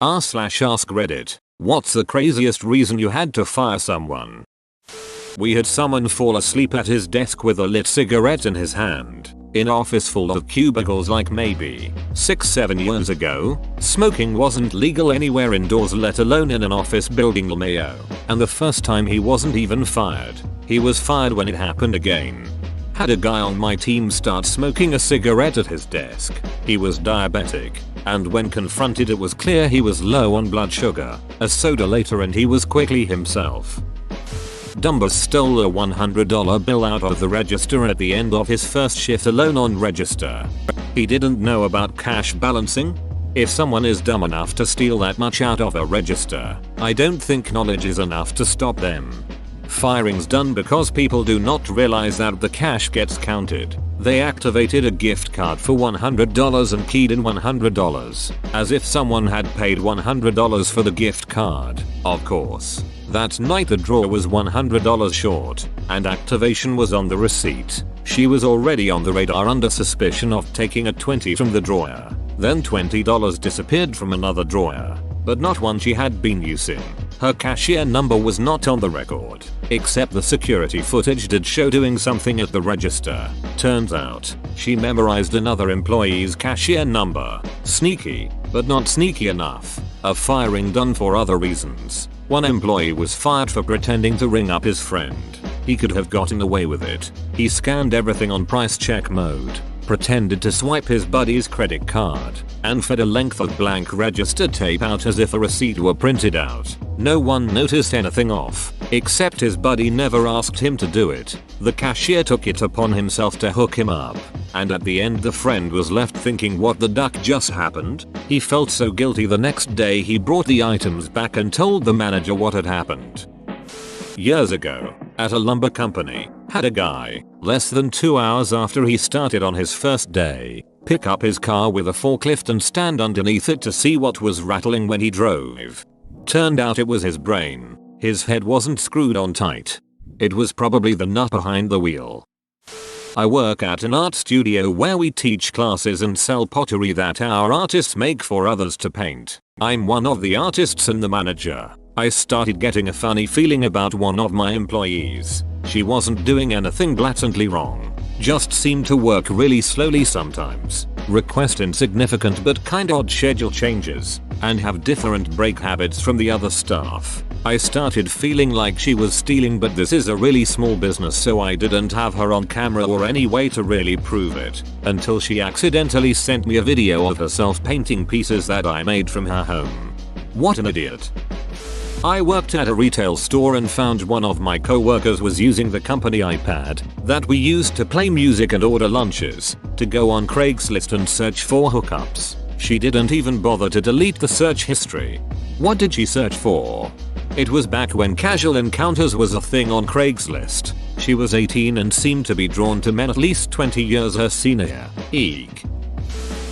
r/ask Reddit. What's the craziest reason you had to fire someone? We had someone fall asleep at his desk with a lit cigarette in his hand. In office full of cubicles like maybe 6-7 years ago, smoking wasn't legal anywhere indoors, let alone in an office building LMAO. And the first time he wasn't even fired. He was fired when it happened again. Had a guy on my team start smoking a cigarette at his desk. He was diabetic, and when confronted it was clear he was low on blood sugar. A soda later and he was quickly himself. Dumbus stole a $100 bill out of the register at the end of his first shift alone on register. He didn't know about cash balancing? If someone is dumb enough to steal that much out of a register, I don't think knowledge is enough to stop them. Firing's done because people do not realize that the cash gets counted. They activated a gift card for $100 and keyed in $100, as if someone had paid $100 for the gift card. Of course, that night the drawer was $100 short, and activation was on the receipt. She was already on the radar under suspicion of taking a $20 from the drawer. Then $20 disappeared from another drawer, but not one she had been using. Her cashier number was not on the record, except the security footage did show doing something at the register. Turns out, she memorized another employee's cashier number. Sneaky, but not sneaky enough. A firing done for other reasons. One employee was fired for pretending to ring up his friend. He could have gotten away with it. He scanned everything on price check mode, pretended to swipe his buddy's credit card, and fed a length of blank register tape out as if a receipt were printed out. No one noticed anything off, except his buddy never asked him to do it. The cashier took it upon himself to hook him up, and at the end the friend was left thinking what the duck just happened. He felt so guilty the next day he brought the items back and told the manager what had happened. Years ago, at a lumber company, had a guy, less than 2 hours after he started on his first day, pick up his car with a forklift and stand underneath it to see what was rattling when he drove. Turned out it was his brain. His head wasn't screwed on tight. It was probably the nut behind the wheel. I work at an art studio where we teach classes and sell pottery that our artists make for others to paint. I'm one of the artists and the manager. I started getting a funny feeling about one of my employees. She wasn't doing anything blatantly wrong, just seemed to work really slowly sometimes, request insignificant but kind odd schedule changes, and have different break habits from the other staff. I started feeling like she was stealing, but this is a really small business so I didn't have her on camera or any way to really prove it, until she accidentally sent me a video of herself painting pieces that I made from her home. What an idiot. I worked at a retail store and found one of my co-workers was using the company iPad that we used to play music and order lunches to go on Craigslist and search for hookups. She didn't even bother to delete the search history. What did she search for? It was back when casual encounters was a thing on Craigslist. She was 18 and seemed to be drawn to men at least 20 years her senior. Eek.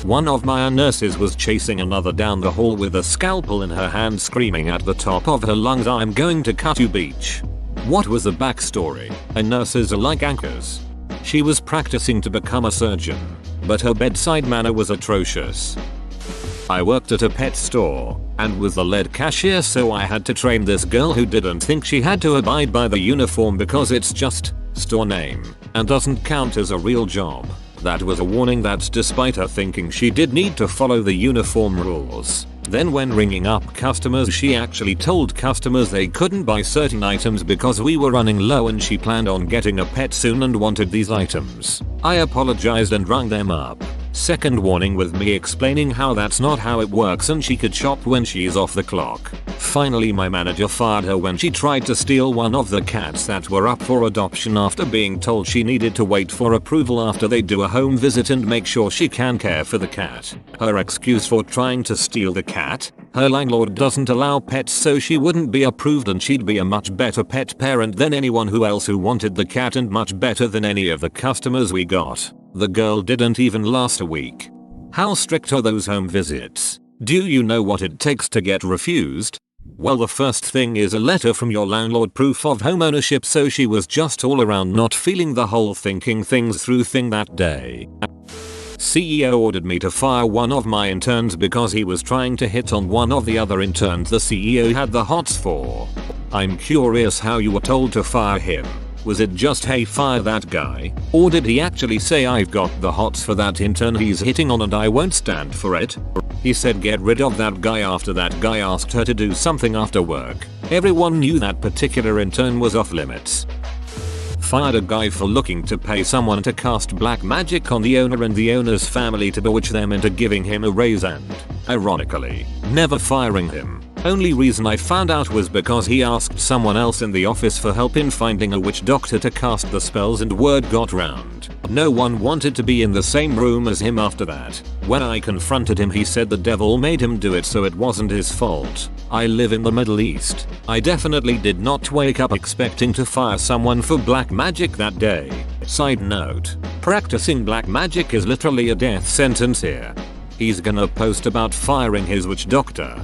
One of my nurses was chasing another down the hall with a scalpel in her hand, screaming at the top of her lungs, "I'm going to cut you, bitch." What was the backstory? Nurses are like anchors. She was practicing to become a surgeon, but her bedside manner was atrocious. I worked at a pet store and was the lead cashier, so I had to train this girl who didn't think she had to abide by the uniform because it's just store name and doesn't count as a real job. That was a warning that despite her thinking she did need to follow the uniform rules. Then when ringing up customers, she actually told customers they couldn't buy certain items because we were running low and she planned on getting a pet soon and wanted these items. I apologized and rung them up. Second warning with me explaining how that's not how it works and she could shop when she's off the clock. Finally my manager fired her when she tried to steal one of the cats that were up for adoption after being told she needed to wait for approval after they do a home visit and make sure she can care for the cat. Her excuse for trying to steal the cat? Her landlord doesn't allow pets, so she wouldn't be approved and she'd be a much better pet parent than anyone else who wanted the cat and much better than any of the customers we got. The girl didn't even last a week. How strict are those home visits? Do you know what it takes to get refused? Well, the first thing is a letter from your landlord, proof of home ownership, so she was just all around not feeling the whole thinking things through thing that day. CEO ordered me to fire one of my interns because he was trying to hit on one of the other interns the CEO had the hots for. I'm curious how you were told to fire him. Was it just hey fire that guy? Or did he actually say I've got the hots for that intern he's hitting on and I won't stand for it? He said get rid of that guy after that guy asked her to do something after work. Everyone knew that particular intern was off limits. Fired a guy for looking to pay someone to cast black magic on the owner and the owner's family to bewitch them into giving him a raise and, ironically, never firing him. Only reason I found out was because he asked someone else in the office for help in finding a witch doctor to cast the spells and word got round. No one wanted to be in the same room as him after that. When I confronted him he said the devil made him do it so it wasn't his fault. I live in the Middle East. I definitely did not wake up expecting to fire someone for black magic that day. Side note, practicing black magic is literally a death sentence here. He's gonna post about firing his witch doctor.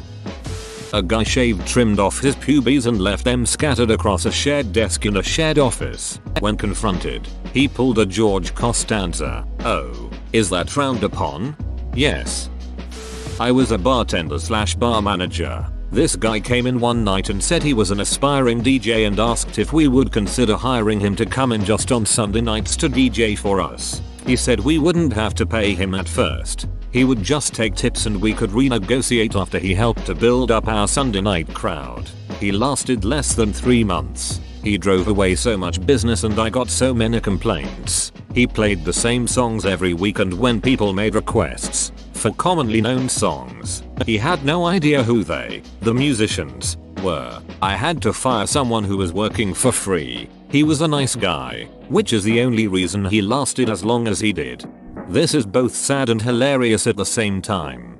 A guy shaved trimmed off his pubes and left them scattered across a shared desk in a shared office. When confronted, he pulled a George Costanza. Oh, is that frowned upon? Yes. I was a bartender slash bar manager. This guy came in one night and said he was an aspiring DJ and asked if we would consider hiring him to come in just on Sunday nights to DJ for us. He said we wouldn't have to pay him at first. He would just take tips and we could renegotiate after he helped to build up our Sunday night crowd. He lasted less than 3 months. He drove away so much business and I got so many complaints. He played the same songs every week and when people made requests for commonly known songs, he had no idea who they, the musicians, were. I had to fire someone who was working for free. He was a nice guy, which is the only reason he lasted as long as he did. This is both sad and hilarious at the same time.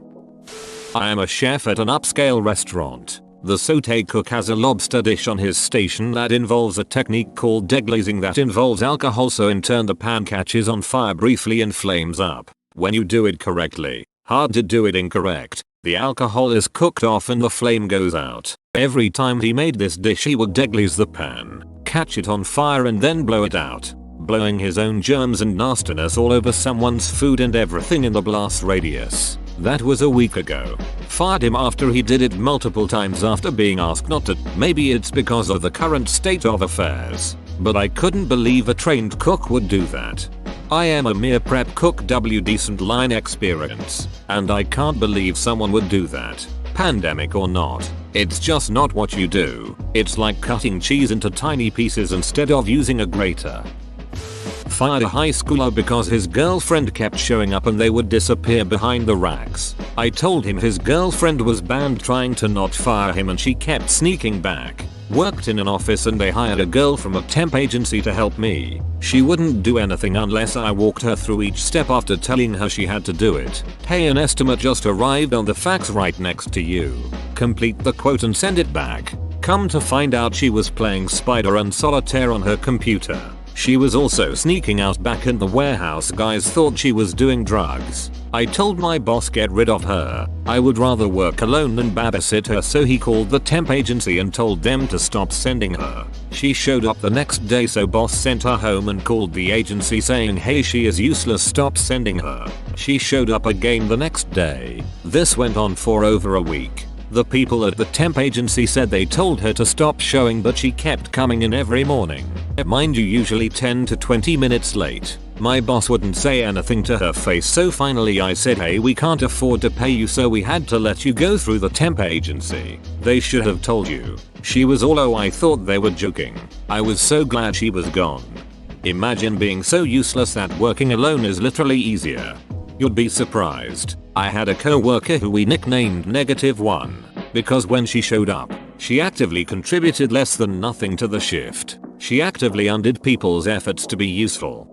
I am a chef at an upscale restaurant. The sauté cook has a lobster dish on his station that involves a technique called deglazing that involves alcohol, so in turn the pan catches on fire briefly and flames up. When you do it correctly, hard to do it incorrect, the alcohol is cooked off and the flame goes out. Every time he made this dish he would deglaze the pan, catch it on fire and then blow it out, blowing his own germs and nastiness all over someone's food and everything in the blast radius. That was a week ago. Fired him after he did it multiple times after being asked not to. Maybe it's because of the current state of affairs, but I couldn't believe a trained cook would do that. I am a mere prep cook decent line experience, and I can't believe someone would do that. Pandemic or not, it's just not what you do. It's like cutting cheese into tiny pieces instead of using a grater. Fired a high schooler because his girlfriend kept showing up and they would disappear behind the racks. I told him his girlfriend was banned trying to not fire him and she kept sneaking back. Worked in an office and they hired a girl from a temp agency to help me. She wouldn't do anything unless I walked her through each step after telling her she had to do it. Hey, an estimate just arrived on the fax right next to you. Complete the quote and send it back. Come to find out she was playing Spider and Solitaire on her computer. She was also sneaking out back in the warehouse. Guys thought she was doing drugs. I told my boss get rid of her. I would rather work alone than babysit her, so he called the temp agency and told them to stop sending her. She showed up the next day, so boss sent her home and called the agency saying hey, she is useless, stop sending her. She showed up again the next day. This went on for over a week. The people at the temp agency said they told her to stop showing, but she kept coming in every morning. Mind you, usually 10 to 20 minutes late. My boss wouldn't say anything to her face, so finally I said hey, we can't afford to pay you, so we had to let you go through the temp agency. They should have told you. She was all oh, I thought they were joking. I was so glad she was gone. Imagine being so useless that working alone is literally easier. You'd be surprised. I had a co-worker who we nicknamed -1 because when she showed up, she actively contributed less than nothing to the shift. She actively undid people's efforts to be useful.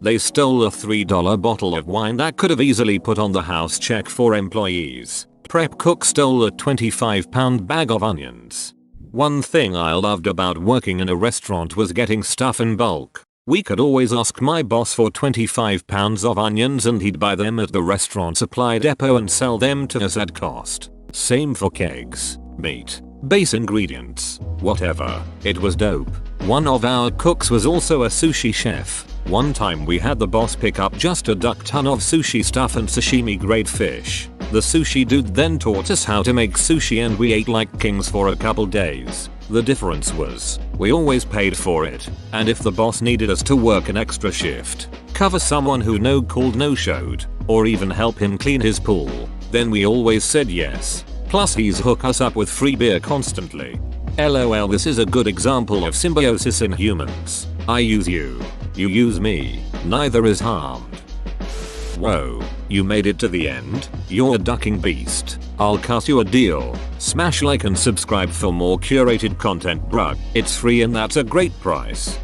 They stole a $3 bottle of wine that could have easily put on the house check for employees. Prep cook stole a 25-pound bag of onions. One thing I loved about working in a restaurant was getting stuff in bulk. We could always ask my boss for 25 pounds of onions and he'd buy them at the restaurant supply depot and sell them to us at cost. Same for kegs, meat, base ingredients, whatever. It was dope. One of our cooks was also a sushi chef. One time we had the boss pick up just a duck ton of sushi stuff and sashimi grade fish. The sushi dude then taught us how to make sushi and we ate like kings for a couple days. The difference was, we always paid for it, and if the boss needed us to work an extra shift, cover someone who no-showed, or even help him clean his pool, then we always said yes. Plus he's hook us up with free beer constantly. LOL, this is a good example of symbiosis in humans. I use you. You use me. Neither is harmed. Whoa, you made it to the end? You're a ducking beast. I'll cut you a deal. Smash like and subscribe for more curated content, bruh. It's free and that's a great price.